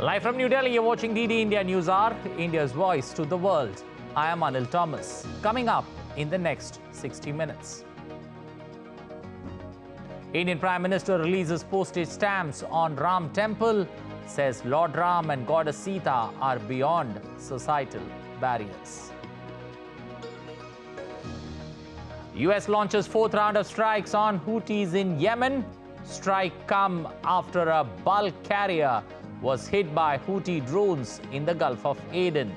Live from New Delhi, you're watching DD India News Hour, India's voice to the world. I am Anil Thomas. Coming up in the next 60 minutes. Indian Prime Minister releases postage stamps on Ram Temple, says Lord Ram and Goddess Sita are beyond societal barriers. US launches fourth round of strikes on Houthis in Yemen. Strike come after a bulk carrier was hit by Houthi drones in the Gulf of Aden.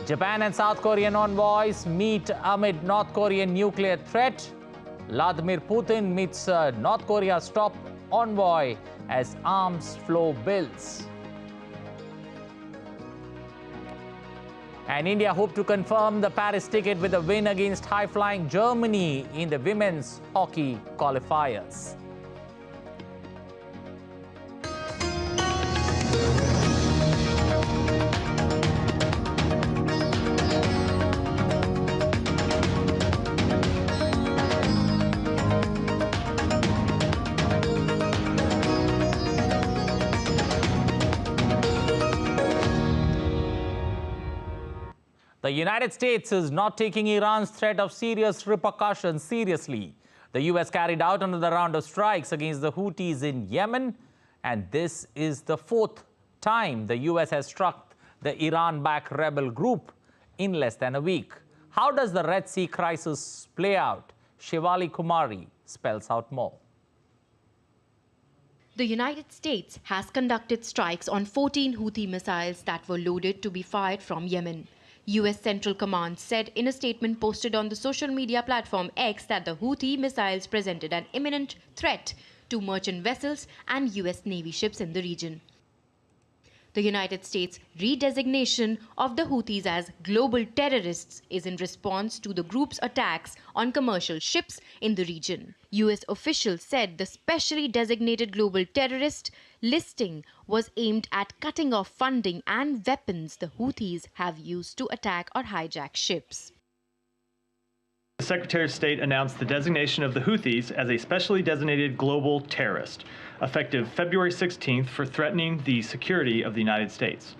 Japan and South Korean envoys meet amid North Korean nuclear threat. Vladimir Putin meets North Korea's top envoy as arms flow builds. And India hope to confirm the Paris ticket with a win against high-flying Germany in the women's hockey qualifiers. The United States is not taking Iran's threat of serious repercussions seriously. The US carried out another round of strikes against the Houthis in Yemen, and this is the fourth time the US has struck the Iran-backed rebel group in less than a week. How does the Red Sea crisis play out? Shivali Kumari spells out more. The United States has conducted strikes on 14 Houthi missiles that were loaded to be fired from Yemen. US Central Command said in a statement posted on the social media platform X that the Houthi missiles presented an imminent threat to merchant vessels and US Navy ships in the region. The United States' redesignation of the Houthis as global terrorists is in response to the group's attacks on commercial ships in the region. US officials said the specially designated global terrorist listing was aimed at cutting off funding and weapons the Houthis have used to attack or hijack ships. The Secretary of State announced the designation of the Houthis as a specially designated global terrorist, effective February 16th for threatening the security of the United States.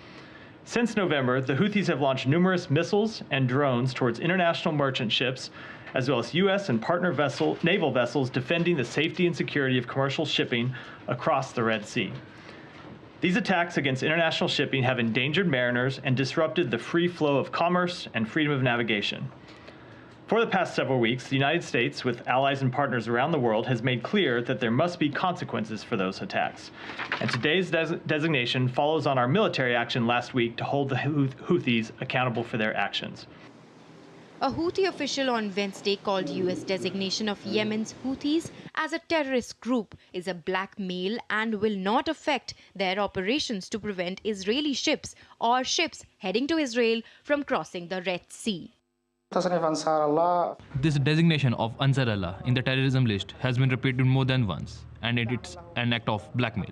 Since November, the Houthis have launched numerous missiles and drones towards international merchant ships, as well as U.S. and partner naval vessels defending the safety and security of commercial shipping across the Red Sea. These attacks against international shipping have endangered mariners and disrupted the free flow of commerce and freedom of navigation. For the past several weeks, the United States, with allies and partners around the world, has made clear that there must be consequences for those attacks. And today's designation follows on our military action last week to hold the Houthis accountable for their actions. A Houthi official on Wednesday called US designation of Yemen's Houthis as a terrorist group is a blackmail and will not affect their operations to prevent Israeli ships or ships heading to Israel from crossing the Red Sea. This designation of Ansar Allah in the terrorism list has been repeated more than once, and it's an act of blackmail.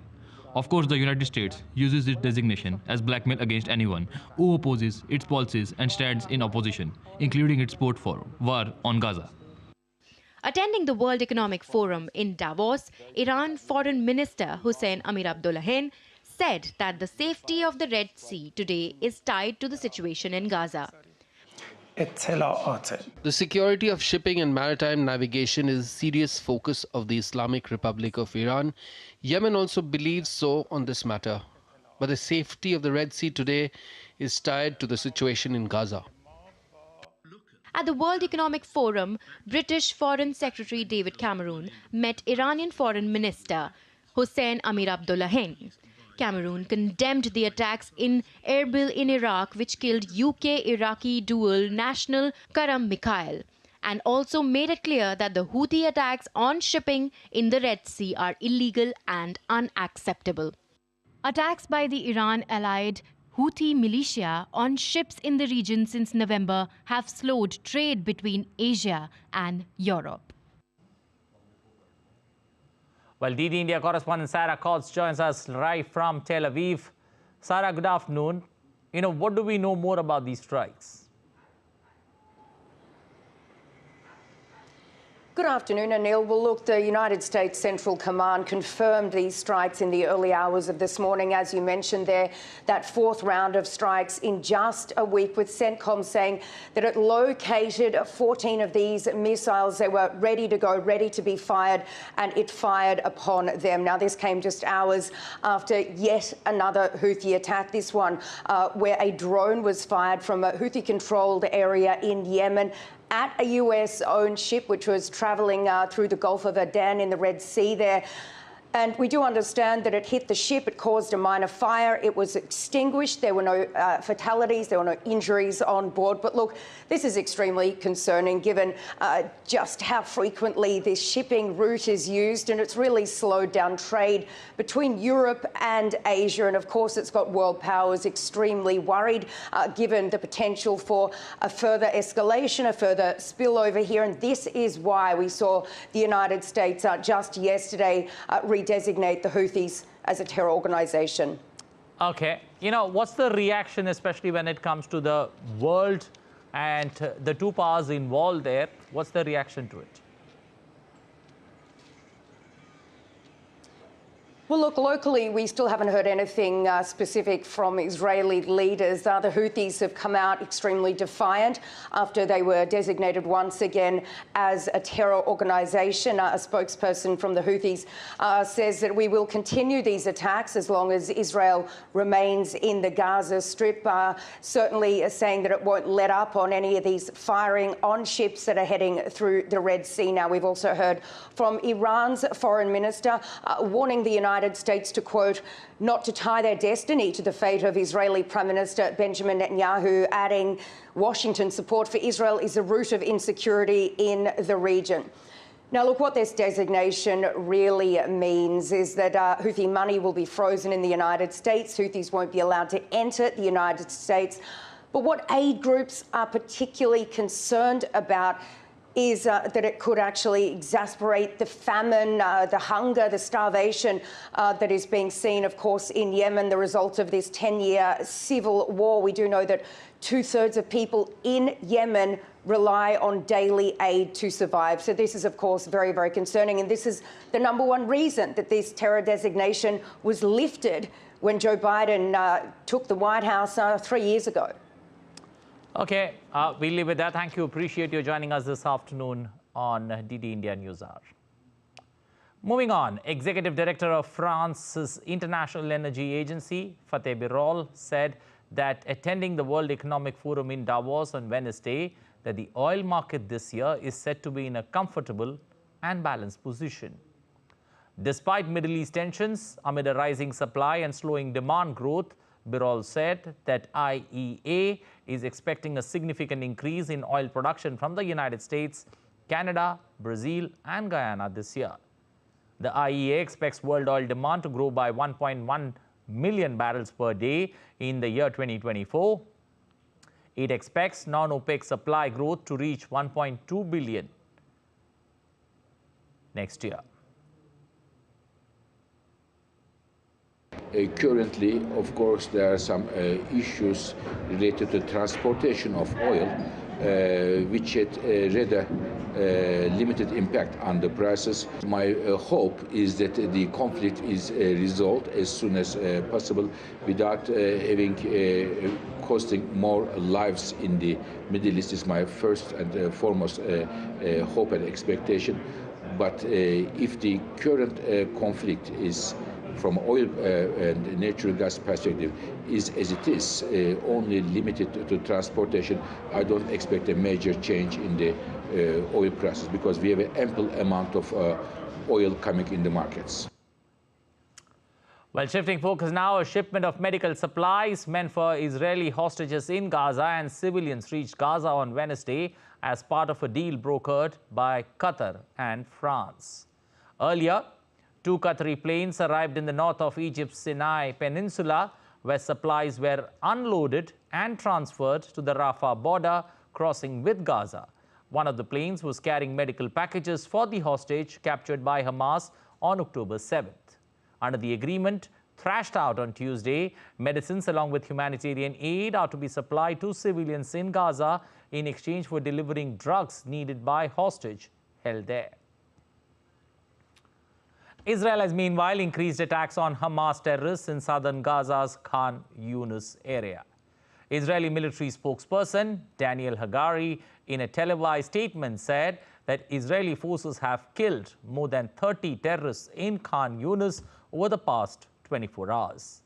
Of course, the United States uses this designation as blackmail against anyone who opposes its policies and stands in opposition, including its support for war on Gaza. Attending the World Economic Forum in Davos, Iran Foreign Minister Hossein Amir-Abdollahian said that the safety of the Red Sea today is tied to the situation in Gaza. The security of shipping and maritime navigation is a serious focus of the Islamic Republic of Iran. Yemen also believes so on this matter. But the safety of the Red Sea today is tied to the situation in Gaza. At the World Economic Forum, British Foreign Secretary David Cameron met Iranian Foreign Minister Hossein Amir-Abdollahian. Cameroon condemned the attacks in Erbil in Iraq, which killed UK-Iraqi dual national Karam Mikhail, and also made it clear that the Houthi attacks on shipping in the Red Sea are illegal and unacceptable. Attacks by the Iran-allied Houthi militia on ships in the region since November have slowed trade between Asia and Europe. Well, DD India correspondent Sarah Cots joins us live from Tel Aviv. Sarah, good afternoon. What do we know more about these strikes? Good afternoon, Anil. Well, look, the United States Central Command confirmed these strikes in the early hours of this morning. As you mentioned there, that fourth round of strikes in just a week, with CENTCOM saying that it located 14 of these missiles. They were ready to go, ready to be fired, and it fired upon them. Now, this came just hours after yet another Houthi attack, this one where a drone was fired from a Houthi-controlled area in Yemen at a US-owned ship which was travelling through the Gulf of Aden in the Red Sea there. And we do understand that it hit the ship, it caused a minor fire, it was extinguished, there were no fatalities, there were no injuries on board. But look, this is extremely concerning given just how frequently this shipping route is used, and it's really slowed down trade between Europe and Asia. And of course, it's got world powers extremely worried given the potential for a further escalation, a further spillover here. And this is why we saw the United States just yesterday redesignate the Houthis as a terror organization. Okay. You know, what's the reaction, especially when it comes to the world and the two powers involved there? What's the reaction to it? Well, look, locally, we still haven't heard anything specific from Israeli leaders. The Houthis have come out extremely defiant after they were designated once again as a terror organisation. A spokesperson from the Houthis says that we will continue these attacks as long as Israel remains in the Gaza Strip, certainly saying that it won't let up on any of these firing on ships that are heading through the Red Sea. Now, we've also heard from Iran's foreign minister warning the United States to, quote, not to tie their destiny to the fate of Israeli Prime Minister Benjamin Netanyahu, adding Washington's support for Israel is a root of insecurity in the region. Now, look, what this designation really means is that Houthi money will be frozen in the United States. Houthis won't be allowed to enter the United States. But what aid groups are particularly concerned about is that it could actually exacerbate the famine, the hunger, the starvation that is being seen, of course, in Yemen, the result of this 10-year civil war. We do know that 2/3 of people in Yemen rely on daily aid to survive. So this is, of course, very, very concerning. And this is the number one reason that this terror designation was lifted when Joe Biden took the White House 3 years ago. Okay, we'll leave with that. Thank you. Appreciate you joining us this afternoon on DD India News Hour. Moving on, Executive Director of France's International Energy Agency, Fatih Birol, said that attending the World Economic Forum in Davos on Wednesday, that the oil market this year is set to be in a comfortable and balanced position. Despite Middle East tensions, amid a rising supply and slowing demand growth, Birol said that IEA is expecting a significant increase in oil production from the United States, Canada, Brazil and Guyana this year. The IEA expects world oil demand to grow by 1.1 million barrels per day in the year 2024. It expects non-OPEC supply growth to reach 1.2 billion next year. Currently, of course, there are some issues related to transportation of oil, which had rather limited impact on the prices. My hope is that the conflict is resolved as soon as possible without having costing more lives in the Middle East. Is my first and foremost hope and expectation. But if the current conflict is from oil and natural gas perspective is as it is, only limited to transportation, I don't expect a major change in the oil prices because we have an ample amount of oil coming in the markets. Well, shifting focus now, a shipment of medical supplies meant for Israeli hostages in Gaza and civilians reached Gaza on Wednesday as part of a deal brokered by Qatar and France. Earlier, 2 Qatari planes arrived in the north of Egypt's Sinai Peninsula, where supplies were unloaded and transferred to the Rafah border, crossing with Gaza. One of the planes was carrying medical packages for the hostage captured by Hamas on October 7th. Under the agreement thrashed out on Tuesday, medicines along with humanitarian aid are to be supplied to civilians in Gaza in exchange for delivering drugs needed by hostage held there. Israel has meanwhile increased attacks on Hamas terrorists in southern Gaza's Khan Yunis area. Israeli military spokesperson Daniel Hagari, in a televised statement, said that Israeli forces have killed more than 30 terrorists in Khan Yunis over the past 24 hours.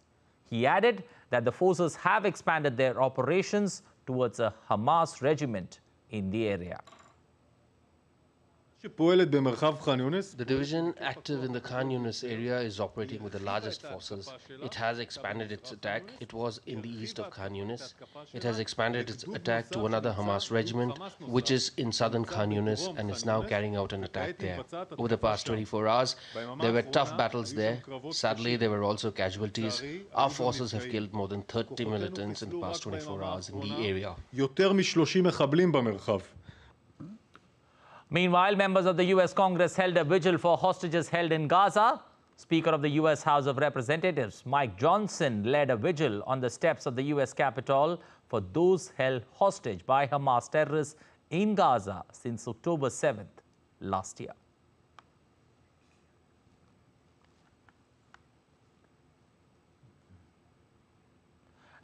He added that the forces have expanded their operations towards a Hamas regiment in the area. The division active in the Khan Yunis area is operating with the largest forces. It has expanded its attack. It was in the east of Khan Yunis. It has expanded its attack to another Hamas regiment, which is in southern Khan Yunis, and is now carrying out an attack there. Over the past 24 hours, there were tough battles there. Sadly, there were also casualties. Our forces have killed more than 30 militants in the past 24 hours in the area. Meanwhile, members of the U.S. Congress held a vigil for hostages held in Gaza. Speaker of the U.S. House of Representatives Mike Johnson led a vigil on the steps of the U.S. Capitol for those held hostage by Hamas terrorists in Gaza since October 7th last year.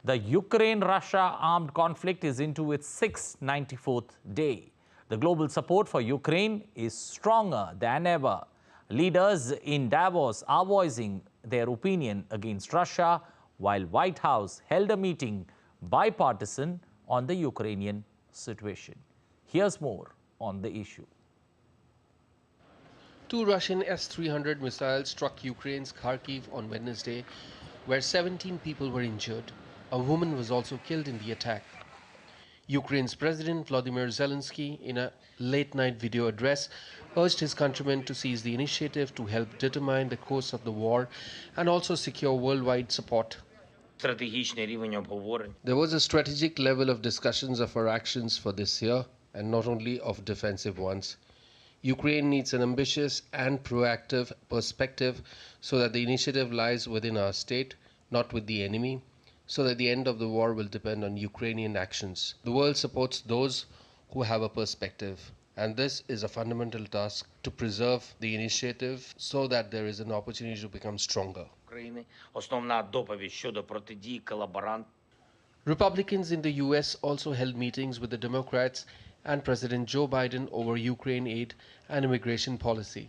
The Ukraine-Russia armed conflict is into its 694th day. The global support for Ukraine is stronger than ever. Leaders in Davos are voicing their opinion against Russia, while White House held a meeting bipartisan on the Ukrainian situation. Here's more on the issue. 2 Russian S-300 missiles struck Ukraine's Kharkiv on Wednesday, where 17 people were injured. A woman was also killed in the attack. Ukraine's President Volodymyr Zelensky, in a late-night video address, urged his countrymen to seize the initiative to help determine the course of the war and also secure worldwide support. There was a strategic level of discussions of our actions for this year, and not only of defensive ones. Ukraine needs an ambitious and proactive perspective so that the initiative lies within our state, not with the enemy, so that the end of the war will depend on Ukrainian actions. The world supports those who have a perspective, and this is a fundamental task to preserve the initiative so that there is an opportunity to become stronger. Republicans in the US also held meetings with the Democrats and President Joe Biden over Ukraine aid and immigration policy.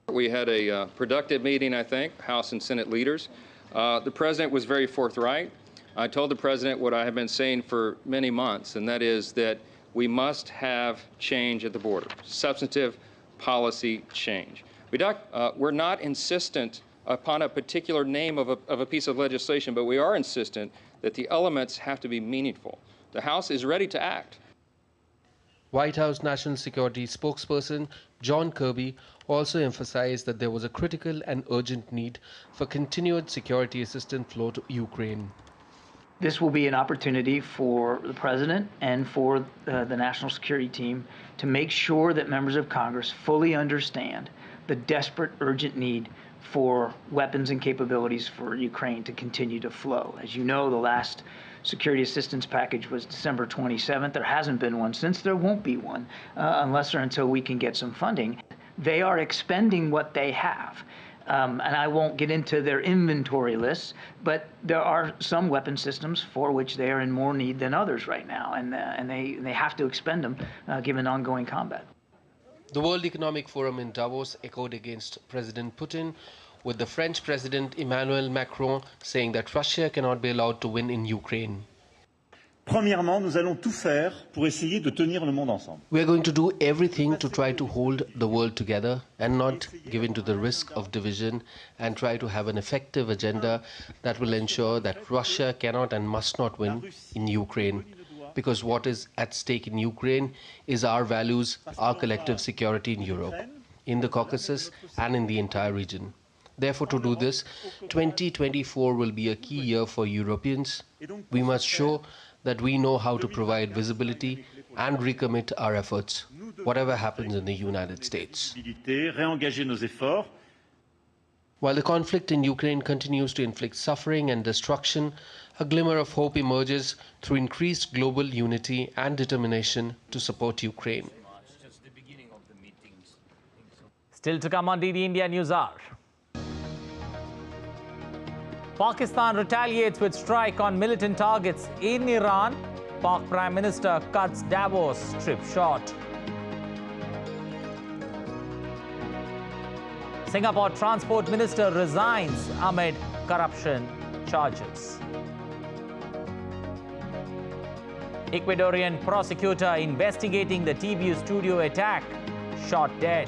We had a productive meeting, I think, House and Senate leaders. The President was very forthright. I told the President what I have been saying for many months, and that is that we must have change at the border, substantive policy change. We're not insistent upon a particular name of a piece of legislation, but we are insistent that the elements have to be meaningful. The House is ready to act. White House National Security spokesperson John Kirby also emphasized that there was a critical and urgent need for continued security assistance flow to Ukraine. This will be an opportunity for the President and for the National Security Team to make sure that members of Congress fully understand the desperate, urgent need for weapons and capabilities for Ukraine to continue to flow. As you know, the last security assistance package was December 27th. There hasn't been one since. There won't be one unless or until we can get some funding. They are expending what they have. And I won't get into their inventory lists, but there are some weapon systems for which they are in more need than others right now, and they have to expend them given ongoing combat. The World Economic Forum in Davos echoed against President Putin, with the French President Emmanuel Macron saying that Russia cannot be allowed to win in Ukraine. Premièrement, nous allons tout faire pour essayer de tenir le monde ensemble. We are going to do everything to try to hold the world together and not give in to the risk of division, and try to have an effective agenda that will ensure that Russia cannot and must not win in Ukraine. Because what is at stake in Ukraine is our values, our collective security in Europe, in the Caucasus and in the entire region. Therefore, to do this, 2024 will be a key year for Europeans. We must show that we know how to provide visibility and recommit our efforts, whatever happens in the United States. While the conflict in Ukraine continues to inflict suffering and destruction, a glimmer of hope emerges through increased global unity and determination to support Ukraine. Still to come on DD India News Hour. Pakistan retaliates with strike on militant targets in Iran. Pak Prime Minister cuts Davos trip short. Singapore Transport Minister resigns amid corruption charges. Ecuadorian prosecutor investigating the TV studio attack shot dead.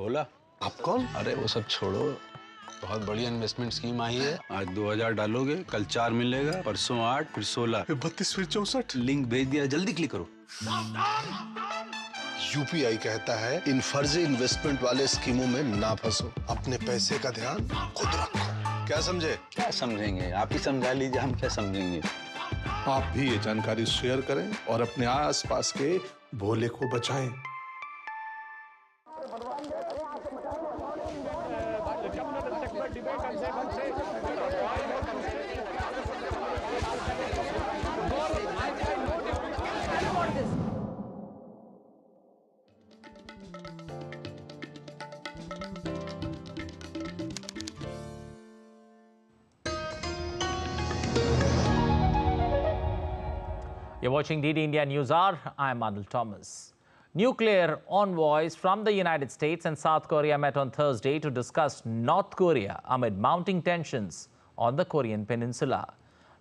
बोला आप कौन? अरे वो सब छोड़ो, बहुत बढ़िया investment scheme आई है। आज 2000 डालोगे, कल 4 मिलेगा, परसों 8, फिर 16, 32 फिर 64। लिंक भेज दिया, जल्दी क्लिक करो। यूपीआई कहता है इन फर्जी इन्वेस्टमेंट वाले स्कीमों में ना फंसो, अपने पैसे का ध्यान खुद रखो। क्या समझे? क्या समझेंगे, आप ही समझा लीजिए, हम क्या समझेंगे। आप भी ये जानकारी शेयर करें और अपने आसपास के भोले को बचाएं। You're watching DD India News Hour. I'm Anil Thomas. Nuclear envoys from the United States and South Korea met on Thursday to discuss North Korea amid mounting tensions on the Korean peninsula.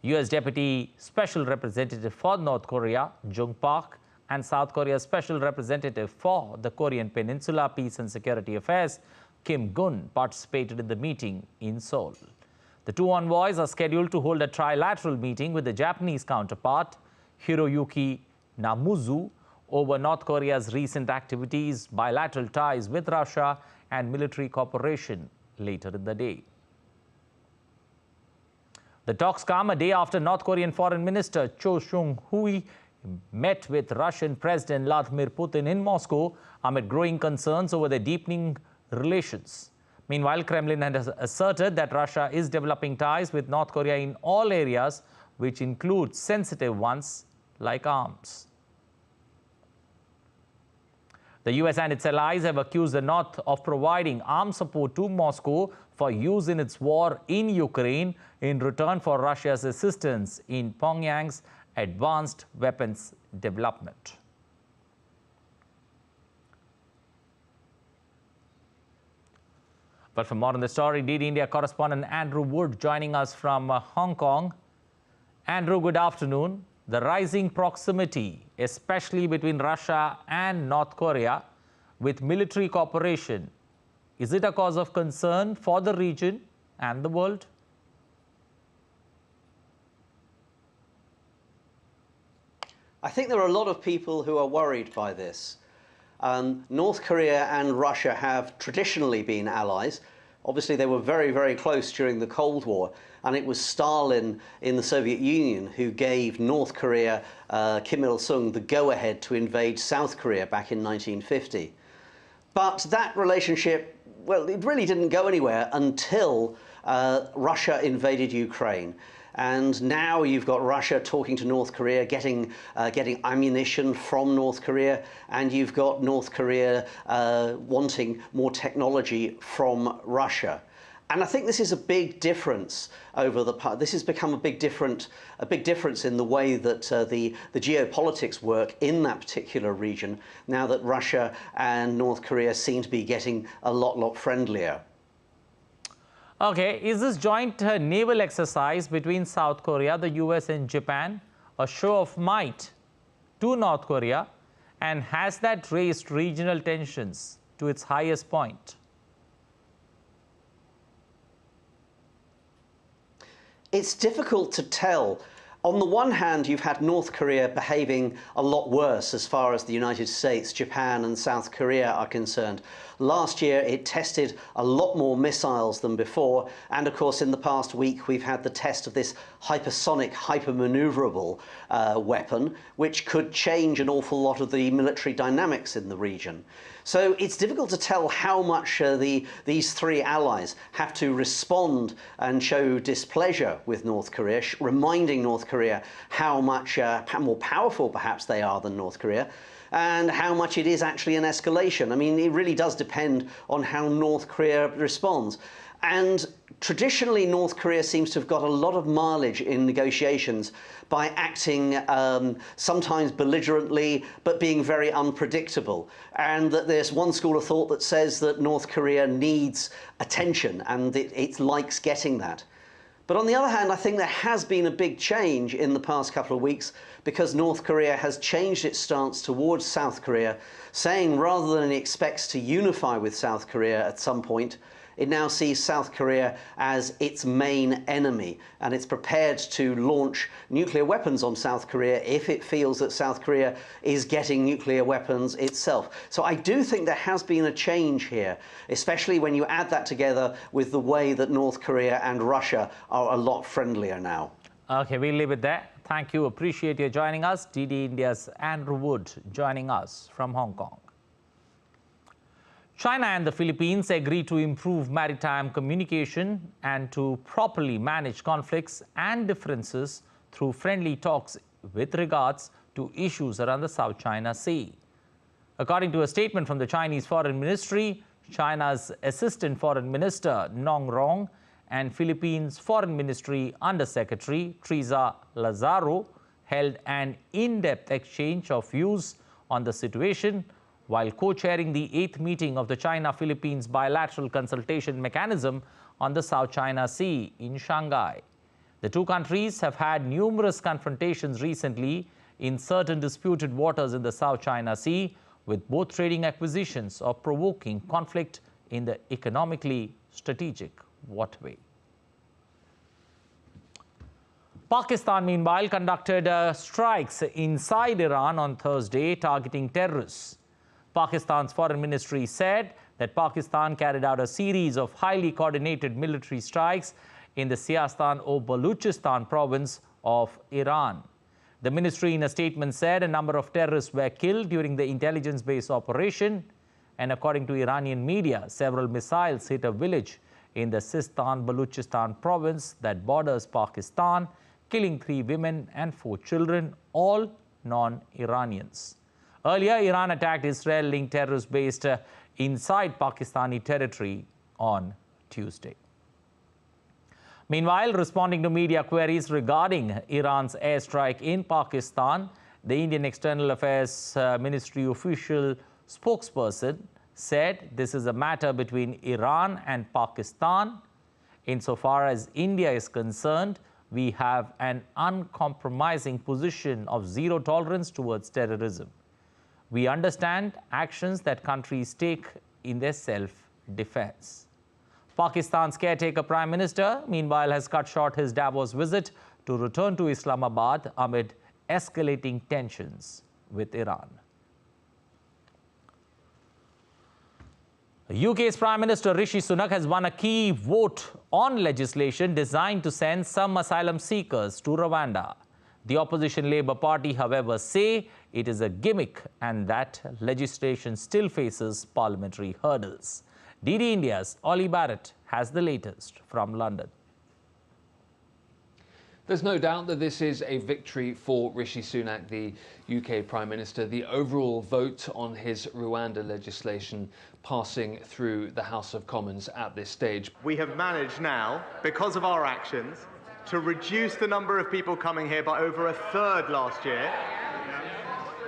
U.S. Deputy Special Representative for North Korea, Jung Park, and South Korea's Special Representative for the Korean Peninsula Peace and Security Affairs, Kim Gun, participated in the meeting in Seoul. The two envoys are scheduled to hold a trilateral meeting with the Japanese counterpart, Hiroyuki Namuzu, over North Korea's recent activities, bilateral ties with Russia, and military cooperation later in the day. The talks come a day after North Korean Foreign Minister Cho Seung-hui met with Russian President Vladimir Putin in Moscow amid growing concerns over their deepening relations. Meanwhile, Kremlin has asserted that Russia is developing ties with North Korea in all areas, which include sensitive ones like arms. The US and its allies have accused the North of providing arms support to Moscow for use in its war in Ukraine in return for Russia's assistance in Pyongyang's advanced weapons development. But for more on the story, DD India correspondent Andrew Wood joining us from Hong Kong. Andrew, good afternoon. The rising proximity, especially between Russia and North Korea, with military cooperation, is it a cause of concern for the region and the world? I think there are a lot of people who are worried by this. North Korea and Russia have traditionally been allies. Obviously, they were very, very close during the Cold War, and it was Stalin in the Soviet Union who gave North Korea, Kim Il-sung, the go-ahead to invade South Korea back in 1950. But that relationship, well, it really didn't go anywhere until Russia invaded Ukraine. And now you've got Russia talking to North Korea, getting ammunition from North Korea, and you've got North Korea wanting more technology from Russia. And I think this is a big difference over the past. This has become a big difference in the way that the geopolitics work in that particular region, now that Russia and North Korea seem to be getting a lot friendlier. Okay, is this joint naval exercise between South Korea, the US and Japan a show of might to North Korea, and has that raised regional tensions to its highest point? It's difficult to tell. On the one hand, you've had North Korea behaving a lot worse as far as the United States, Japan and South Korea are concerned. Last year, it tested a lot more missiles than before. And of course, in the past week, we've had the test of this hypersonic, hypermaneuverable weapon, which could change an awful lot of the military dynamics in the region. So it's difficult to tell how much these three allies have to respond and show displeasure with North Korea, reminding North Korea how much more powerful perhaps they are than North Korea, and how much it is actually an escalation. I mean, it really does depend on how North Korea responds. And traditionally, North Korea seems to have got a lot of mileage in negotiations by acting sometimes belligerently, but being very unpredictable. And that there's one school of thought that says that North Korea needs attention and it likes getting that. But on the other hand, I think there has been a big change in the past couple of weeks because North Korea has changed its stance towards South Korea, saying rather than it expects to unify with South Korea at some point, it now sees South Korea as its main enemy, and it's prepared to launch nuclear weapons on South Korea if it feels that South Korea is getting nuclear weapons itself. So I do think there has been a change here, especially when you add that together with the way that North Korea and Russia are a lot friendlier now. Okay, we'll leave it there. Thank you. Appreciate you joining us. DD India's Andrew Wood joining us from Hong Kong. China and the Philippines agreed to improve maritime communication and to properly manage conflicts and differences through friendly talks with regards to issues around the South China Sea. According to a statement from the Chinese Foreign Ministry, China's Assistant Foreign Minister Nong Rong and Philippines Foreign Ministry Undersecretary Teresa Lazaro held an in-depth exchange of views on the situation while co-chairing the 8th meeting of the China-Philippines Bilateral Consultation Mechanism on the South China Sea in Shanghai. The two countries have had numerous confrontations recently in certain disputed waters in the South China Sea, with both trading acquisitions or provoking conflict in the economically strategic waterway. Pakistan, meanwhile, conducted strikes inside Iran on Thursday, targeting terrorists. Pakistan's foreign ministry said that Pakistan carried out a series of highly coordinated military strikes in the Sistan or Baluchistan province of Iran. The ministry in a statement said a number of terrorists were killed during the intelligence-based operation, and according to Iranian media, several missiles hit a village in the Sistan-Baluchistan province that borders Pakistan, killing 3 women and 4 children, all non-Iranians. Earlier, Iran attacked Israel-linked terrorists based inside Pakistani territory on Tuesday. Meanwhile, responding to media queries regarding Iran's airstrike in Pakistan, the Indian External Affairs Ministry official spokesperson said this is a matter between Iran and Pakistan. Insofar as India is concerned, we have an uncompromising position of zero tolerance towards terrorism. We understand actions that countries take in their self-defense. Pakistan's caretaker Prime Minister, meanwhile, has cut short his Davos visit to return to Islamabad amid escalating tensions with Iran. The UK's Prime Minister Rishi Sunak has won a key vote on legislation designed to send some asylum seekers to Rwanda. The opposition Labour Party, however, say it is a gimmick and that legislation still faces parliamentary hurdles. DD India's Ollie Barrett has the latest from London. There's no doubt that this is a victory for Rishi Sunak, the UK Prime Minister. The overall vote on his Rwanda legislation passing through the House of Commons at this stage. We have managed now, because of our actions, to reduce the number of people coming here by over 1/3 last year,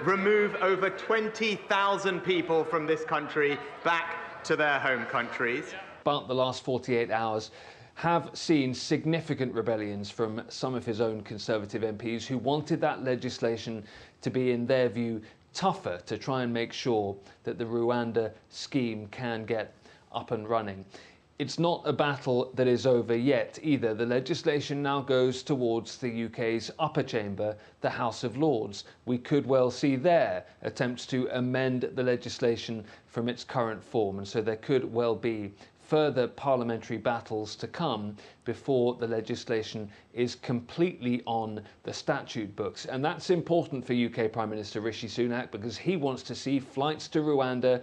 remove over 20,000 people from this country back to their home countries. But the last 48 hours have seen significant rebellions from some of his own Conservative MPs who wanted that legislation to be, in their view, tougher to try and make sure that the Rwanda scheme can get up and running. It's not a battle that is over yet either. The legislation now goes towards the UK's upper chamber, the House of Lords. We could well see there attempts to amend the legislation from its current form, and so there could well be further parliamentary battles to come before the legislation is completely on the statute books. And that's important for UK Prime Minister Rishi Sunak, because he wants to see flights to Rwanda,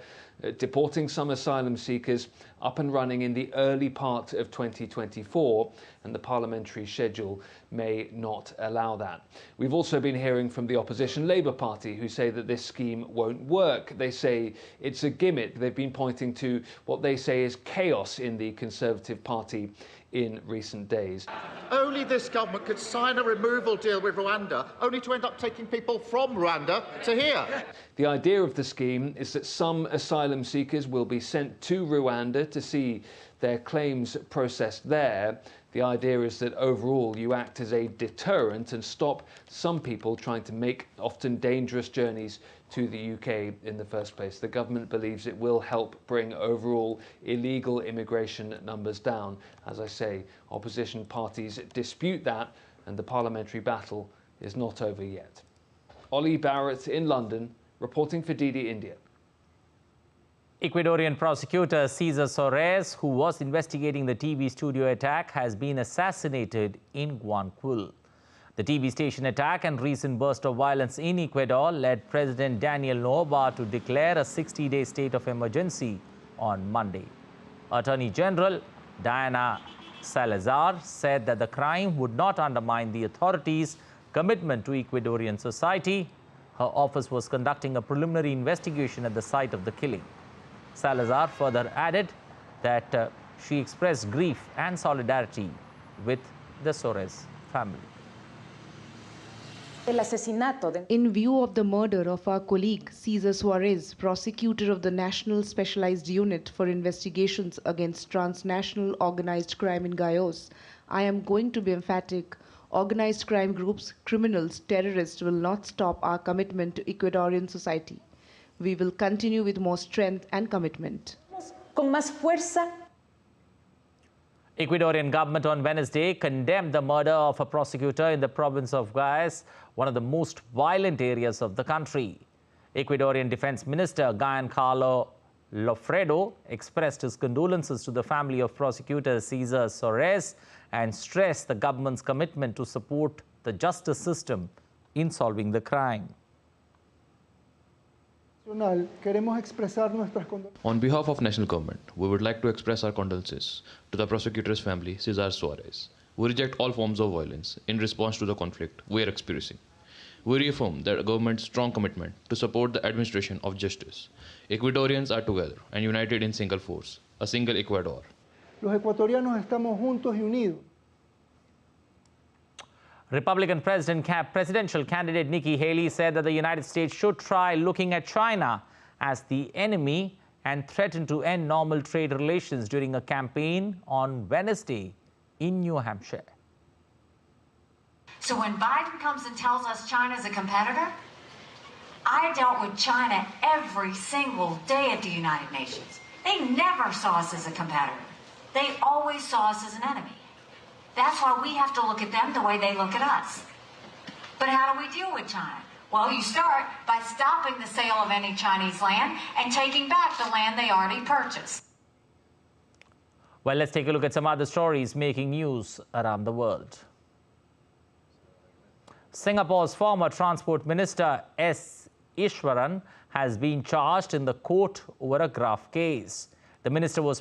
deporting some asylum seekers, up and running in the early part of 2024, and the parliamentary schedule may not allow that. We've also been hearing from the opposition Labour Party, who say that this scheme won't work. They say it's a gimmick. They've been pointing to what they say is chaos in the Conservative Party in recent days. Only this government could sign a removal deal with Rwanda, only to end up taking people from Rwanda to here. The idea of the scheme is that some asylum seekers will be sent to Rwanda to see their claims processed there. The idea is that overall you act as a deterrent and stop some people trying to make often dangerous journeys to the UK in the first place. The government believes it will help bring overall illegal immigration numbers down. As I say, opposition parties dispute that, and the parliamentary battle is not over yet. Ollie Barrett in London, reporting for DD India. Ecuadorian prosecutor Cesar Soares, who was investigating the TV studio attack, has been assassinated in Guayaquil. The TV station attack and recent burst of violence in Ecuador led President Daniel Noboa to declare a 60-day state of emergency on Monday. Attorney General Diana Salazar said that the crime would not undermine the authorities' commitment to Ecuadorian society. Her office was conducting a preliminary investigation at the site of the killing. Salazar further added that she expressed grief and solidarity with the Soares family. In view of the murder of our colleague Cesar Soares, prosecutor of the National Specialized Unit for Investigations Against Transnational Organized Crime in Gayos, I am going to be emphatic. Organized crime groups, criminals, terrorists will not stop our commitment to Ecuadorian society. We will continue with more strength and commitment. Con más fuerza. Ecuadorian government on Wednesday condemned the murder of a prosecutor in the province of Guayas, one of the most violent areas of the country. Ecuadorian Defense Minister Giancarlo Lofredo expressed his condolences to the family of prosecutor Cesar Soares and stressed the government's commitment to support the justice system in solving the crime. On behalf of national government, we would like to express our condolences to the prosecutor's family, Cesar Soares. We reject all forms of violence in response to the conflict we are experiencing. We reaffirm the government's strong commitment to support the administration of justice. Ecuadorians are together and united in single force, a single Ecuador. Los ecuatorianos estamos juntos y unidos. Republican presidential candidate Nikki Haley said that the United States should try looking at China as the enemy and threaten to end normal trade relations during a campaign on Wednesday in New Hampshire. So when Biden comes and tells us China's a competitor, I dealt with China every single day at the United Nations. They never saw us as a competitor. They always saw us as an enemy. That's why we have to look at them the way they look at us. But how do we deal with China? Well, you start by stopping the sale of any Chinese land and taking back the land they already purchased. Well, let's take a look at some other stories making news around the world. Singapore's former Transport Minister S. Iswaran has been charged in the court over a graft case. The minister has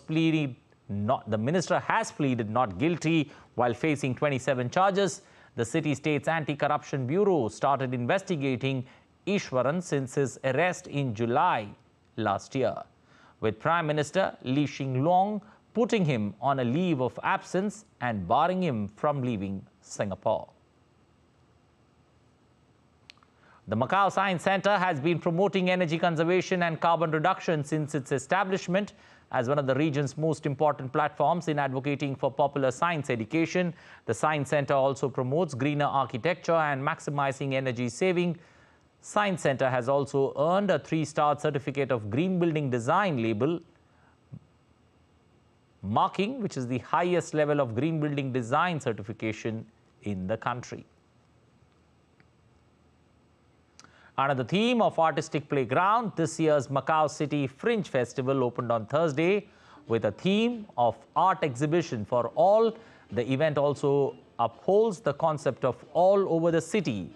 pleaded not guilty while facing 27 charges. The city-state's Anti-Corruption Bureau started investigating Iswaran since his arrest in July last year, with Prime Minister Lee Hsien Loong putting him on a leave of absence and barring him from leaving Singapore. The Macau Science Centre has been promoting energy conservation and carbon reduction since its establishment as one of the region's most important platforms in advocating for popular science education. The Science Centre also promotes greener architecture and maximizing energy saving. Science Centre has also earned a 3-star certificate of Green Building Design label. marking which is the highest level of green building design certification in the country. Under the theme of Artistic Playground, this year's Macau City Fringe Festival opened on Thursday with a theme of art exhibition for all. The event also upholds the concept of all over the city.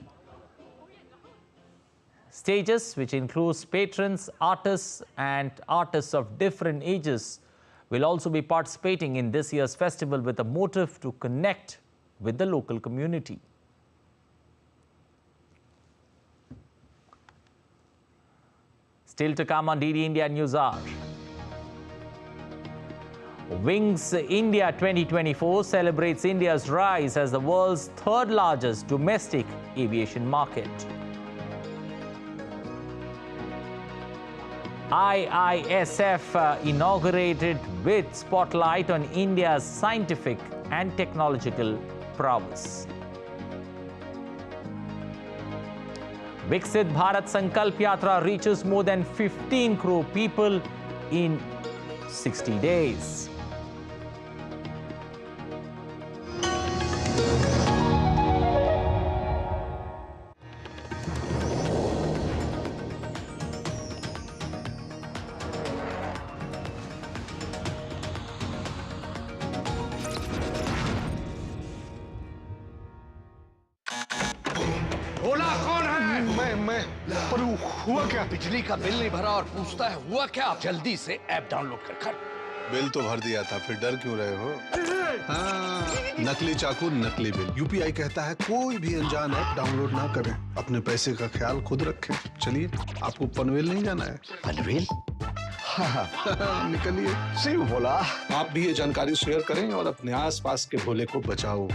Stages, which includes patrons, artists and artists of different ages, will also be participating in this year's festival with a motive to connect with the local community. Still to come on DD India News Hour. Wings India 2024 celebrates India's rise as the world's third largest domestic aviation market. IISF inaugurated with spotlight on India's scientific and technological prowess. Viksit Bharat Sankalp Yatra reaches more than 15 crore people in 60 days. पर हुआ क्या? बिजली का bill नहीं भरा और पूछता है हुआ क्या? जल्दी से ऐप डाउनलोड कर। बिल तो भर दिया था, फिर डर क्यों रहे हो? हाँ, नकली चाकू, नकली बिल। यूपीआई कहता है कोई भी अनजान ऐप डाउनलोड ना करें। अपने पैसे का ख्याल खुद रखें। चलिए, आपको पनवेल नहीं जाना है। पनवेल? हाँ, निकलिए। सिर्फ बोला। आप भी ये जानकारी शेयर करें और अपने आसपास के भोले को बचाओ।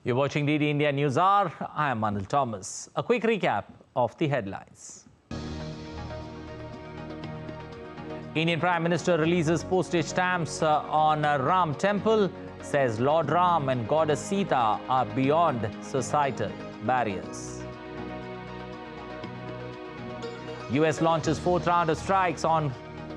You're watching DD India News Hour. I am Anil Thomas. A quick recap of the headlines. Indian Prime Minister releases postage stamps on Ram Temple, says Lord Ram and Goddess Sita are beyond societal barriers. US launches fourth round of strikes on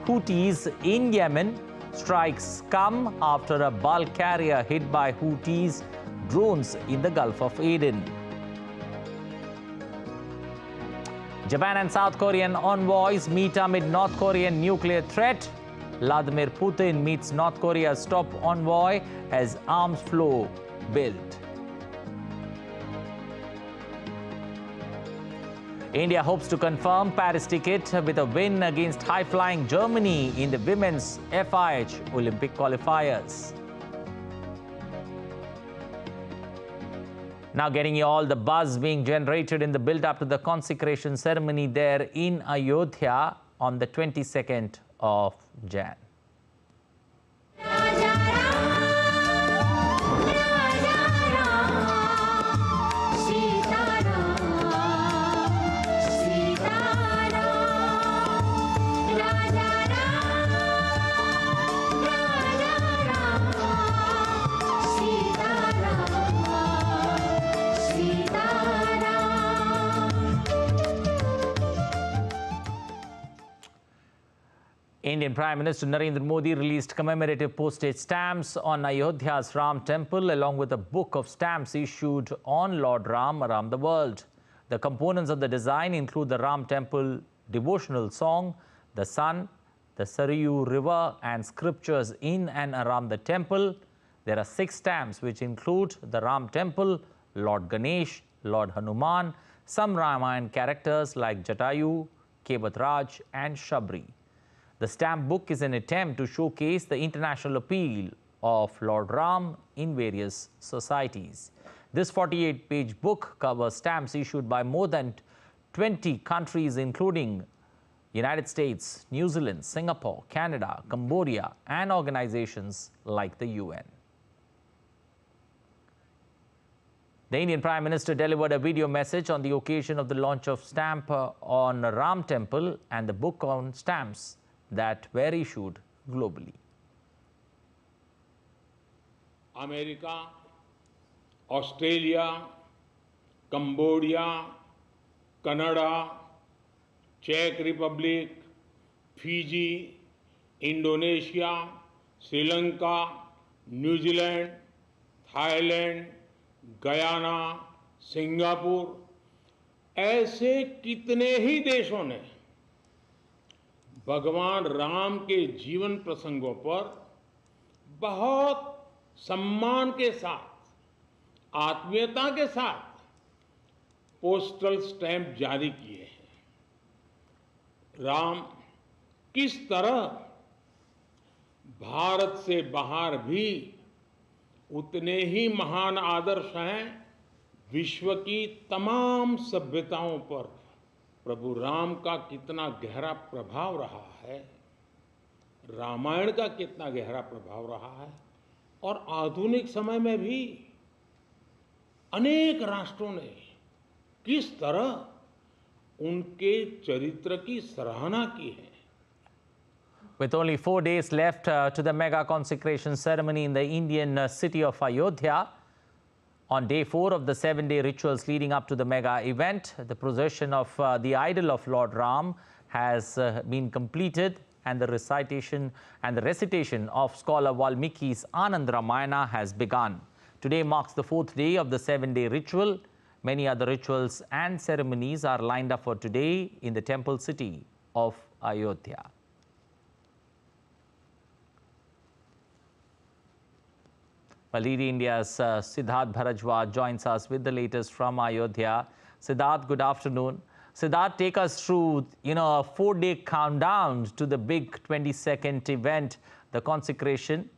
Houthis in Yemen. Strikes come after a bulk carrier hit by Houthis drones in the Gulf of Aden. Japan and South Korean envoys meet amid North Korean nuclear threat. Vladimir Putin meets North Korea's top envoy as arms flow build. India hopes to confirm Paris ticket with a win against high-flying Germany in the women's FIH Olympic qualifiers. Now getting you all the buzz being generated in the build-up to the consecration ceremony there in Ayodhya on the 22nd of Jan. Indian Prime Minister Narendra Modi released commemorative postage stamps on Ayodhya's Ram Temple along with a book of stamps issued on Lord Ram around the world. The components of the design include the Ram Temple devotional song, the sun, the Sarayu River and scriptures in and around the temple. There are 6 stamps which include the Ram Temple, Lord Ganesh, Lord Hanuman, some Ramayana characters like Jatayu, Kevatraj and Shabri. The stamp book is an attempt to showcase the international appeal of Lord Ram in various societies. This 48-page book covers stamps issued by more than 20 countries including United States, New Zealand, Singapore, Canada, Cambodia and organizations like the UN. The Indian Prime Minister delivered a video message on the occasion of the launch of stamp on Ram Temple and the book on stamps that were issued globally. America, Australia, Cambodia, Canada, Czech Republic, Fiji, Indonesia, Sri Lanka, New Zealand, Thailand, Guyana, Singapore, ऐसे कितने ही देशों ने भगवान राम के जीवन प्रसंगों पर बहुत सम्मान के साथ, आत्मीयता के साथ पोस्टल स्टैंप जारी किए हैं। राम किस तरह भारत से बाहर भी उतने ही महान आदर्श हैं, विश्व की तमाम सभ्यताओं पर प्रभु राम का कितना गहरा प्रभाव रहा है, रामायण का कितना गहरा प्रभाव रहा है, और आधुनिक समय में भी अनेक राष्ट्रों ने किस तरह उनके चरित्र की सराहना की है। With only 4 days left to the mega consecration ceremony in the Indian city of Ayodhya, on day 4 of the 7-day rituals leading up to the mega event, the procession of the idol of Lord Ram has been completed, and the recitation of scholar Valmiki's Anand Ramayana has begun. Today marks the 4th day of the 7-day ritual. Many other rituals and ceremonies are lined up for today in the temple city of Ayodhya. Leading India's Siddharth Bharajwaj joins us with the latest from Ayodhya. Siddharth, good afternoon. Siddharth, take us through, a 4-day countdown to the big 22nd event, the consecration.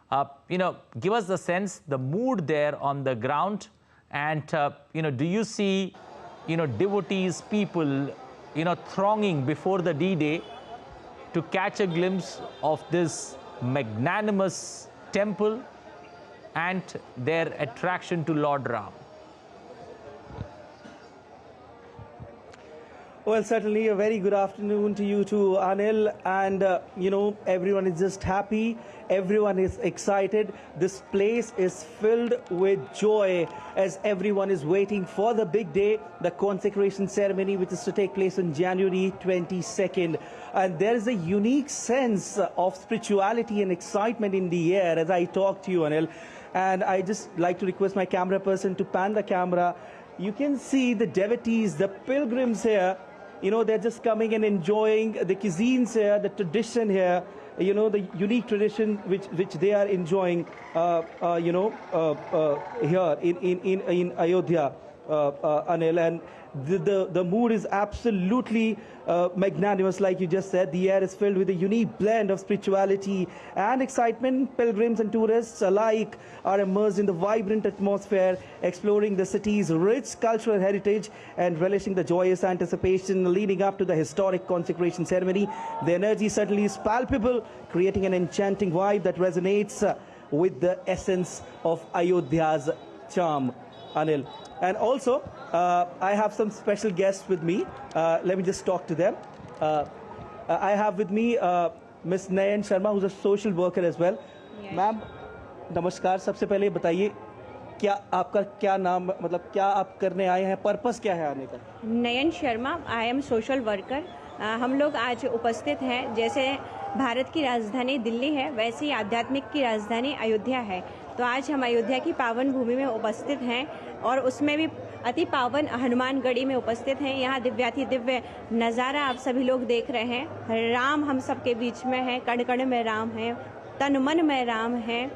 Give us the sense, the mood there on the ground, and do you see, devotees, people, thronging before the D-Day to catch a glimpse of this magnanimous temple and their attraction to Lord Ram? Well, certainly a very good afternoon to you too, Anil. And, everyone is just happy. Everyone is excited. This place is filled with joy as everyone is waiting for the big day, the consecration ceremony, which is to take place on January 22nd. And there is a unique sense of spirituality and excitement in the air as I talk to you, Anil. And I just like to request my camera person to pan the camera. You can see the devotees, the pilgrims here. They're just coming and enjoying the cuisines here, the tradition here, the unique tradition which they are enjoying, here in Ayodhya, Anil. And the mood is absolutely magnanimous, like you just said. The air is filled with a unique blend of spirituality and excitement. Pilgrims and tourists alike are immersed in the vibrant atmosphere, exploring the city's rich cultural heritage and relishing the joyous anticipation leading up to the historic consecration ceremony. The energy certainly is palpable, creating an enchanting vibe that resonates with the essence of Ayodhya's charm, Anil. And also, I have some special guests with me. Let me just talk to them. I have with me Miss Nayan Sharma, who's a social worker as well. Yes. Ma'am, नमस्कार. सबसे पहले बताइए क्या आपका क्या नाम, मतलब क्या आप करने आए हैं, पर्पस क्या है आने का? Nayan Sharma, I am social worker. हम लोग आज उपस्थित हैं. जैसे भारत की राजधानी दिल्ली है, वैसे ही आध्यात्मिक की राजधानी अयोध्या है. तो आज हम अयोध्या की पावन भूमि में उपस्थित हैं और उसमें भी अति पावन हनुमानगढ़ी में उपस्थित हैं. यहाँ दिव्याति दिव्य नज़ारा आप सभी लोग देख रहे हैं. राम हम सबके बीच में है, कण कण में राम है, तन मन में राम है.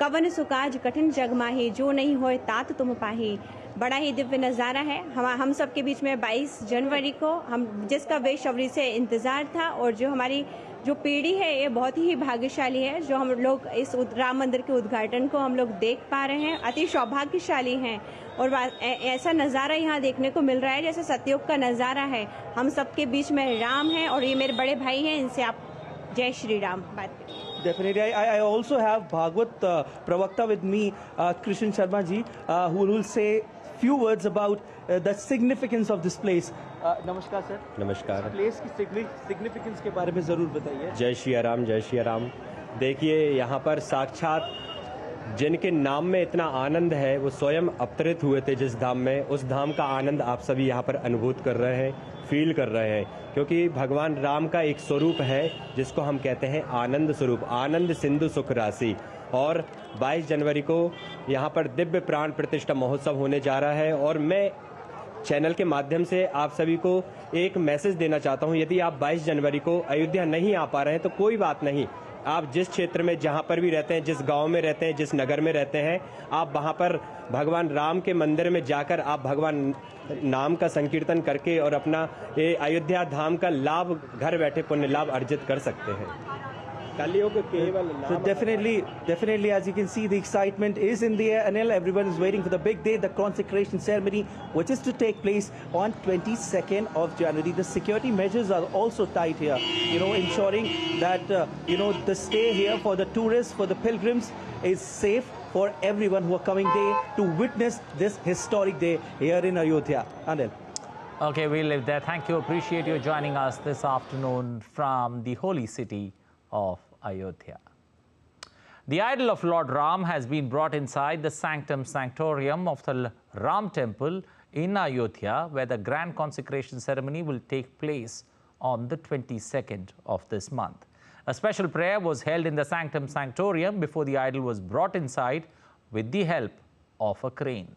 कवन सुकाज कठिन जग माही, जो नहीं होए तात तुम पाही. बड़ा ही दिव्य नज़ारा है. हम सब के बीच में 22 जनवरी को हम जिसका बेसब्री से इंतज़ार था, और जो हमारी जो पीढ़ी है ये बहुत ही भाग्यशाली है जो हम लोग इस राम मंदिर के उद्घाटन को हम लोग देख पा रहे हैं. अति सौभाग्यशाली हैं और ऐसा नज़ारा यहाँ देखने को मिल रहा है जैसे सतयुग का नज़ारा है. हम सबके बीच में राम है और ये मेरे बड़े भाई हैं, इनसे आप जय श्री राम बात करें. Definitely. I also have Bhagwat Pravakta with me, Krishan Sharma ji, who will say few words about the significance of this place. नमस्कार सर. नमस्कार. प्लेस की सिग्निफिकेंस के बारे में ज़रूर बताइए. जय श्री राम, जय श्री राम. देखिए यहाँ पर साक्षात जिनके नाम में इतना आनंद है वो स्वयं अवतरित हुए थे जिस धाम में, उस धाम का आनंद आप सभी यहाँ पर अनुभूत कर रहे हैं, फील कर रहे हैं, क्योंकि भगवान राम का एक स्वरूप है जिसको हम कहते हैं आनंद स्वरूप, आनंद सिंधु सुख राशि. और 22 जनवरी को यहाँ पर दिव्य प्राण प्रतिष्ठा महोत्सव होने जा रहा है और मैं चैनल के माध्यम से आप सभी को एक मैसेज देना चाहता हूँ. यदि आप 22 जनवरी को अयोध्या नहीं आ पा रहे हैं तो कोई बात नहीं, आप जिस क्षेत्र में जहाँ पर भी रहते हैं, जिस गांव में रहते हैं, जिस नगर में रहते हैं, आप वहाँ पर भगवान राम के मंदिर में जाकर आप भगवान नाम का संकीर्तन करके और अपना ये अयोध्या धाम का लाभ, घर बैठे पुण्य लाभ अर्जित कर सकते हैं. So definitely, as you can see, the excitement is in the air. Anil, everyone is waiting for the big day, the consecration ceremony, which is to take place on 22nd of January. The security measures are also tight here, ensuring that, the stay here for the tourists, for the pilgrims is safe for everyone who are coming there to witness this historic day here in Ayodhya. Anil. Okay, we'll leave there. Thank you. Appreciate you joining us this afternoon from the holy city of Ayodhya. The idol of Lord Ram has been brought inside the sanctum sanctorium of the Ram temple in Ayodhya, where the grand consecration ceremony will take place on the 22nd of this month. A special prayer was held in the sanctum sanctorium before the idol was brought inside with the help of a crane.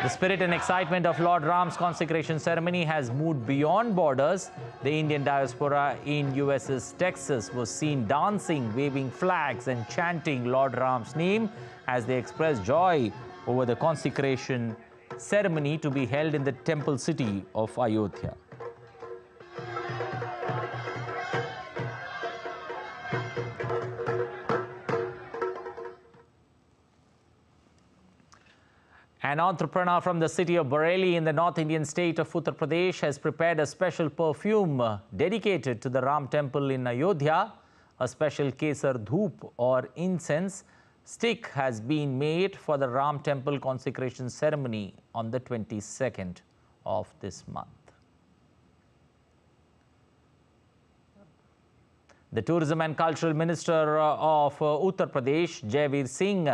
The spirit and excitement of Lord Ram's consecration ceremony has moved beyond borders. The Indian diaspora in US's Texas was seen dancing, waving flags and chanting Lord Ram's name as they expressed joy over the consecration ceremony to be held in the temple city of Ayodhya. An entrepreneur from the city of Bareilly in the North Indian state of Uttar Pradesh has prepared a special perfume dedicated to the Ram temple in Ayodhya. A special kesar dhoop or incense stick has been made for the Ram temple consecration ceremony on the 22nd of this month. The Tourism and Cultural Minister of Uttar Pradesh, Jaivir Singh,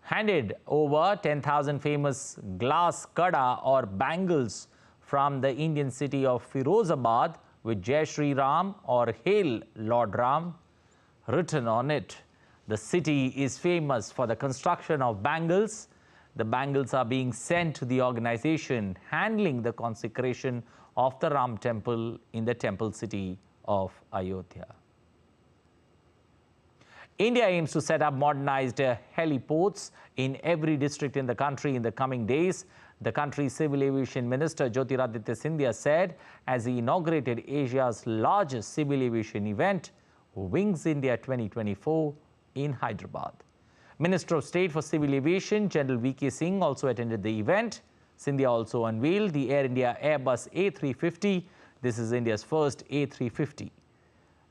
handed over 10,000 famous glass kada or bangles from the Indian city of Firozabad with Jai Shri Ram or Hail Lord Ram written on it. The city is famous for the construction of bangles. The bangles are being sent to the organization handling the consecration of the Ram temple in the temple city of Ayodhya. India aims to set up modernized heliports in every district in the country in the coming days. The country's Civil Aviation Minister Jyotiraditya Scindia said as he inaugurated Asia's largest civil aviation event, Wings India 2024 in Hyderabad. Minister of State for Civil Aviation General V.K. Singh also attended the event. Scindia also unveiled the Air India Airbus A350. This is India's first A350.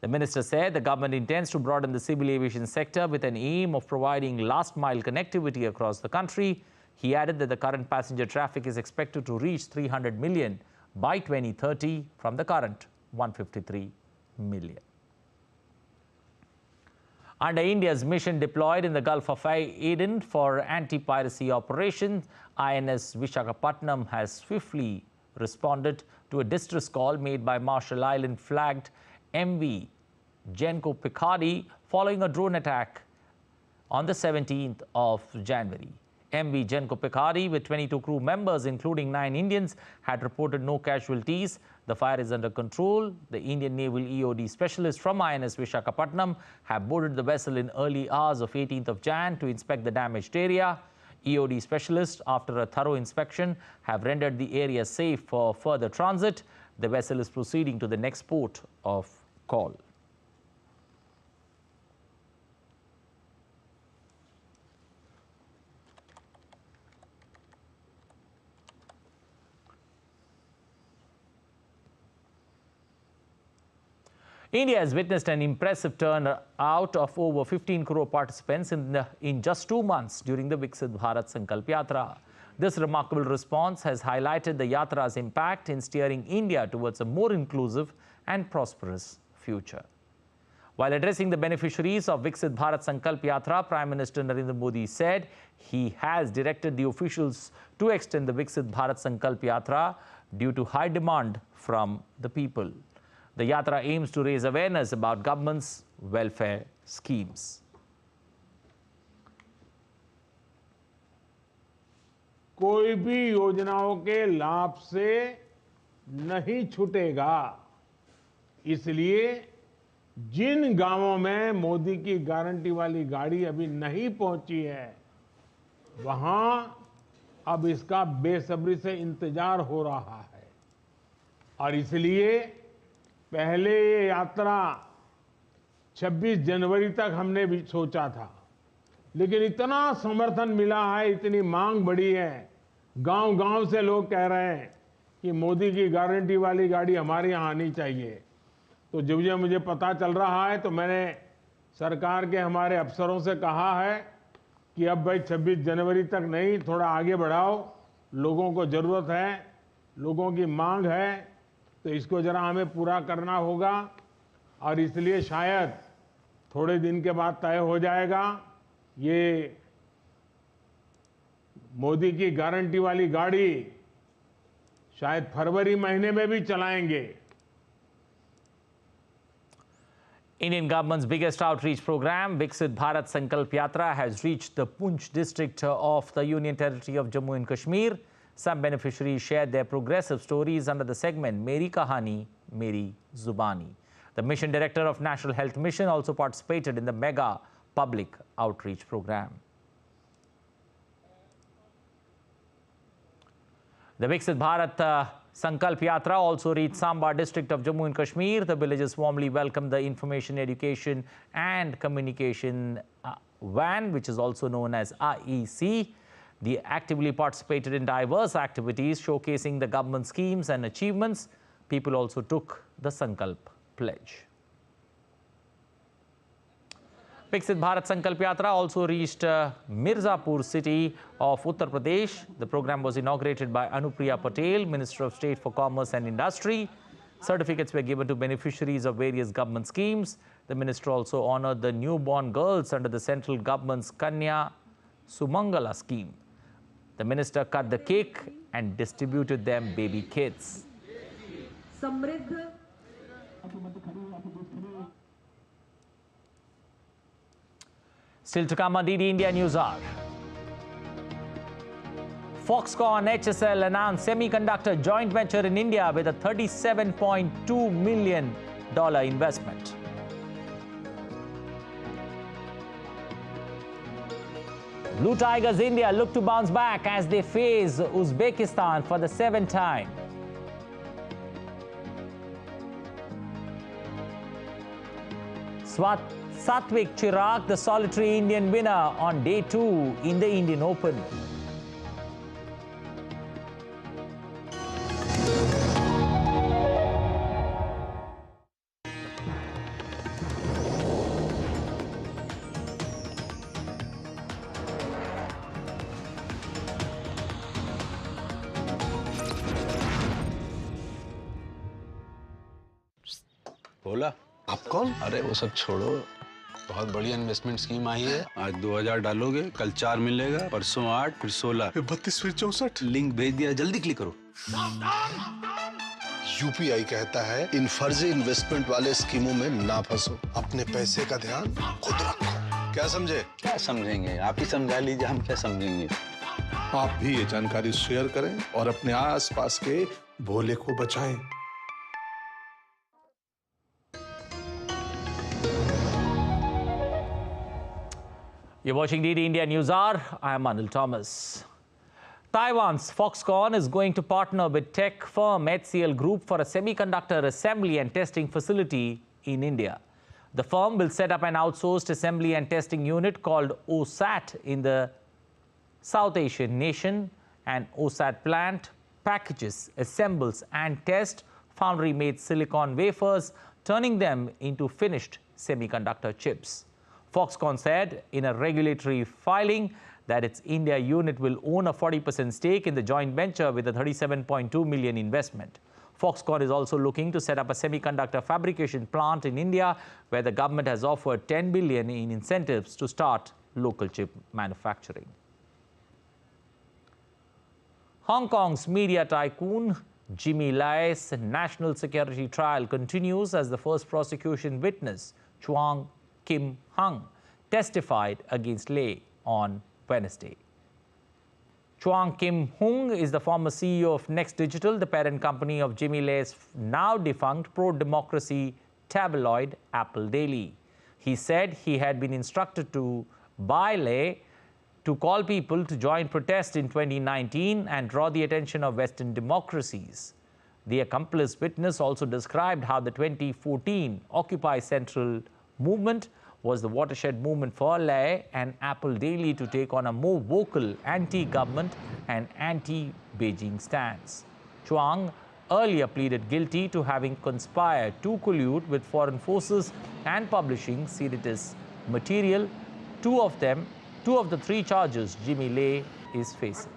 The minister said the government intends to broaden the civil aviation sector with an aim of providing last-mile connectivity across the country. He added that the current passenger traffic is expected to reach 300 million by 2030 from the current 153 million. Under India's mission deployed in the Gulf of Aden for anti-piracy operations, INS Visakhapatnam has swiftly responded to a distress call made by Marshall Island-flagged MV Genco Picardy following a drone attack on the 17th of January. MV Genco Picardy, with 22 crew members, including 9 Indians, had reported no casualties. The fire is under control. The Indian Naval EOD specialists from INS Visakhapatnam have boarded the vessel in early hours of 18th of Jan to inspect the damaged area. EOD specialists, after a thorough inspection, have rendered the area safe for further transit. The vessel is proceeding to the next port of call. India has witnessed an impressive turnout of over 15 crore participants in just 2 months during the Viksit Bharat Sankalp Yatra. This remarkable response has highlighted the Yatra's impact in steering India towards a more inclusive and prosperous future. While addressing the beneficiaries of Viksit Bharat Sankalp Yatra, Prime Minister Narendra Modi said he has directed the officials to extend the Viksit Bharat Sankalp Yatra due to high demand from the people. The Yatra aims to raise awareness about government's welfare schemes. कोई भी योजनाओं के लाभ से नहीं छूटेगा। इसलिए जिन गांवों में मोदी की गारंटी वाली गाड़ी अभी नहीं पहुंची है, वहां अब इसका बेसब्री से इंतजार हो रहा है। और इसलिए पहले ये यात्रा 26 जनवरी तक हमने भी सोचा था, लेकिन इतना समर्थन मिला है, इतनी मांग बढ़ी है, गांव-गांव से लोग कह रहे हैं कि मोदी की गारंटी वाली गाड़ी हमारे यहाँ आनी चाहिए। तो जब ये मुझे पता चल रहा है तो मैंने सरकार के हमारे अफसरों से कहा है कि अब भाई 26 जनवरी तक नहीं, थोड़ा आगे बढ़ाओ, लोगों को जरूरत है, लोगों की मांग है, तो इसको जरा हमें पूरा करना होगा। और इसलिए शायद थोड़े दिन के बाद तय हो जाएगा, ये मोदी की गारंटी वाली गाड़ी शायद फरवरी महीने में भी चलाएंगे। Indian government's biggest outreach program, Viksit Bharat Sankalp Yatra, has reached the Poonch district of the Union Territory of Jammu and Kashmir. Some beneficiaries shared their progressive stories under the segment Meri Kahani, Meri Zubani. The mission director of National Health Mission also participated in the mega public outreach program. The Viksit Bharat Sankalp Yatra also reached Samba district of Jammu and Kashmir. The villagers warmly welcomed the Information, Education and Communication van, which is also known as IEC. They actively participated in diverse activities showcasing the government schemes and achievements. People also took the Sankalp pledge. Viksit Bharat Sankalp Yatra also reached Mirzapur city of Uttar Pradesh. The program was inaugurated by Anupriya Patel, Minister of State for Commerce and Industry. Certificates were given to beneficiaries of various government schemes. The minister also honored the newborn girls under the central government's Kanya Sumangala scheme. The minister cut the cake and distributed them baby kits. Still to come on DD India News Hour. Foxconn HSL announced semiconductor joint venture in India with a $37.2 million investment. Blue Tigers India look to bounce back as they face Uzbekistan for the 7th time. Satvik Chirag, the solitary Indian winner on day 2 in the Indian Open. बोला आप कौन? अरे वो सब छोड़ो, बहुत बढ़िया investment scheme आई है। आज 2000 डालोगे, कल 4 मिलेगा, परसों 8, फिर 16, फिर 32, फिर 64। लिंक भेज दिया, जल्दी क्लिक करो। यूपीआई कहता है इन फर्जी इन्वेस्टमेंट वाले स्कीमों में ना फंसो, अपने पैसे का ध्यान खुद रखो। क्या समझे? क्या समझेंगे, आप ही समझा लीजिए, हम क्या समझेंगे। आप भी ये जानकारी शेयर करें और अपने आसपास के भोले को बचाएं। You're watching DD India News Hour. I am Anil Thomas. Taiwan's Foxconn is going to partner with tech firm HCL Group for a semiconductor assembly and testing facility in India. The firm will set up an outsourced assembly and testing unit called OSAT in the South Asian nation. An OSAT plant packages, assembles and tests foundry-made silicon wafers, turning them into finished semiconductor chips. Foxconn said in a regulatory filing that its India unit will own a 40% stake in the joint venture with a $37.2 million investment. Foxconn is also looking to set up a semiconductor fabrication plant in India, where the government has offered $10 billion in incentives to start local chip manufacturing. Hong Kong's media tycoon Jimmy Lai's national security trial continues as the first prosecution witness, Chuang Kim Hung, testified against Lai on Wednesday. Chuang Kim Hung is the former CEO of Next Digital, the parent company of Jimmy Lai's now defunct pro-democracy tabloid Apple Daily. He said he had been instructed by Lai to call people to join protests in 2019 and draw the attention of Western democracies. The accomplice witness also described how the 2014 Occupy Central movement was the watershed movement for Lai and Apple Daily to take on a more vocal anti-government and anti-Beijing stance. Chuang earlier pleaded guilty to having conspired to collude with foreign forces and publishing seditious material. Two of the three charges Jimmy Lai is facing.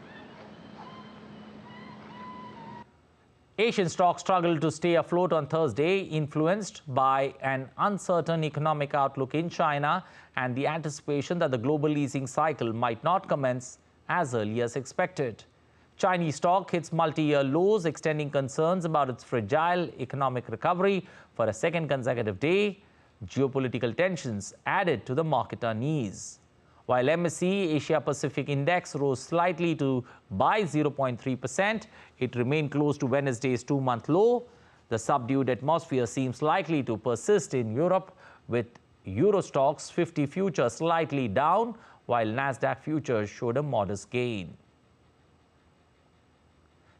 Asian stocks struggled to stay afloat on Thursday, influenced by an uncertain economic outlook in China and the anticipation that the global easing cycle might not commence as early as expected. Chinese stock hits multi-year lows, extending concerns about its fragile economic recovery for a second consecutive day. Geopolitical tensions added to the market unease. While MSCI Asia Pacific Index rose slightly by 0.3%, it remained close to Wednesday's two-month low. The subdued atmosphere seems likely to persist in Europe, with Euro Stoxx 50 futures slightly down, while Nasdaq futures showed a modest gain.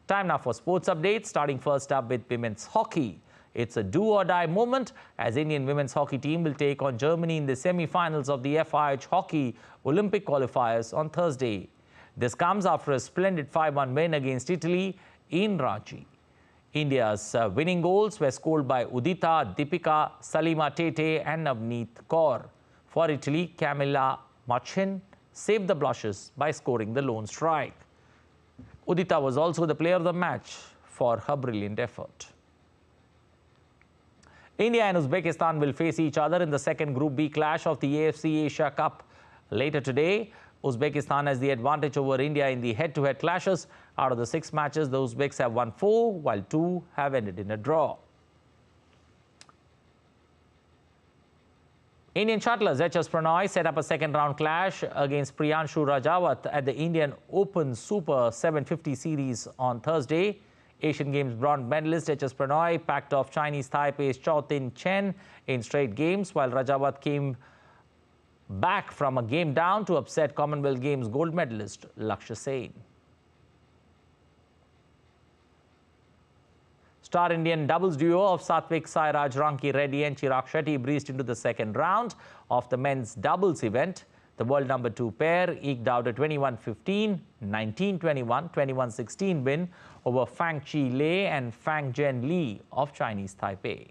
Time now for sports updates, starting first up with women's hockey. It's a do-or-die moment as Indian women's hockey team will take on Germany in the semi-finals of the FIH Hockey Olympic Qualifiers on Thursday. This comes after a splendid 5-1 win against Italy in Ranchi. India's winning goals were scored by Udita, Deepika, Salima Tete and Navneet Kaur. For Italy, Camilla Machin saved the blushes by scoring the lone strike. Udita was also the player of the match for her brilliant effort. India and Uzbekistan will face each other in the second Group B clash of the AFC Asia Cup later today. Uzbekistan has the advantage over India in the head-to-head clashes. Out of the 6 matches, the Uzbeks have won 4, while 2 have ended in a draw. Indian shuttlers HS Prannoy set up a second-round clash against Priyanshu Rajawat at the Indian Open Super 750 Series on Thursday. Asian Games bronze medalist HS Prannoy packed off Chinese Taipei's Chao Tin Chen in straight games, while Rajawat came back from a game down to upset Commonwealth Games gold medalist Lakshya Sen. Star Indian doubles duo of Satvik Sairaj Ranki Reddy and Chirag Shetty breezed into the second round of the men's doubles event. The world number 2 pair eked out a 21-15, 19-21, 21-16 win over Fang Chi Lei and Fang Zhen Li of Chinese Taipei.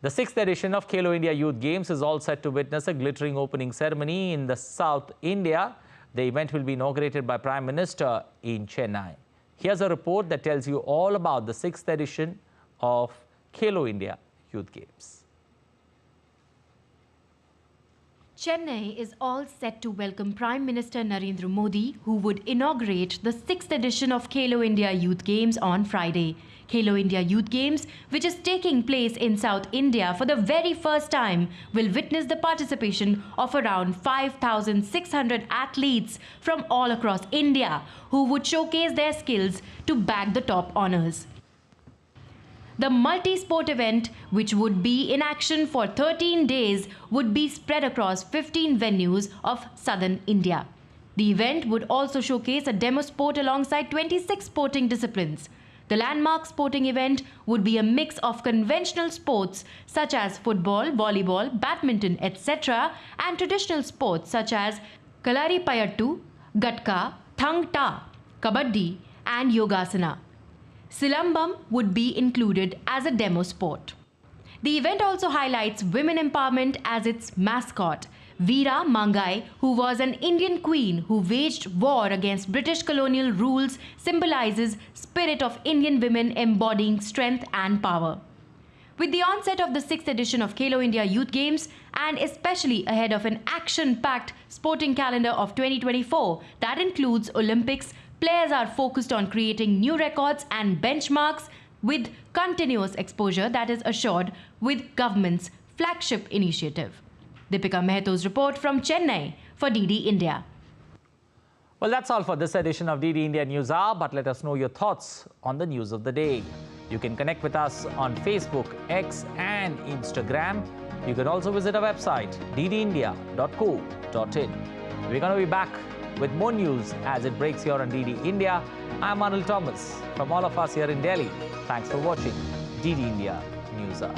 The 6th edition of Khelo India Youth Games is all set to witness a glittering opening ceremony in the South India. The event will be inaugurated by Prime Minister in Chennai. Here's a report that tells you all about the 6th edition of Khelo India Youth Games. Chennai is all set to welcome Prime Minister Narendra Modi, who would inaugurate the 6th edition of Khelo India Youth Games on Friday. Khelo India Youth Games, which is taking place in South India for the very first time, will witness the participation of around 5,600 athletes from all across India, who would showcase their skills to bag the top honours. The multi-sport event, which would be in action for 13 days, would be spread across 15 venues of southern India. The event would also showcase a demo sport alongside 26 sporting disciplines. The landmark sporting event would be a mix of conventional sports such as football, volleyball, badminton, etc. and traditional sports such as Kalaripayattu, Gatka, Thang Ta, Kabaddi and Yogasana. Silambam would be included as a demo sport. The event also highlights women empowerment as its mascot. Veera Mangai, who was an Indian queen who waged war against British colonial rules, symbolizes spirit of Indian women embodying strength and power. With the onset of the 6th edition of Khelo India Youth Games, and especially ahead of an action-packed sporting calendar of 2024 that includes Olympics, players are focused on creating new records and benchmarks with continuous exposure that is assured with government's flagship initiative. Deepika Mehto's report from Chennai for DD India. Well, that's all for this edition of DD India News Hour, but let us know your thoughts on the news of the day. You can connect with us on Facebook, X and Instagram. You can also visit our website, ddindia.co.in. We're going to be back with more news as it breaks here on DD India. I'm Anil Thomas. From all of us here in Delhi, thanks for watching DD India News Hour.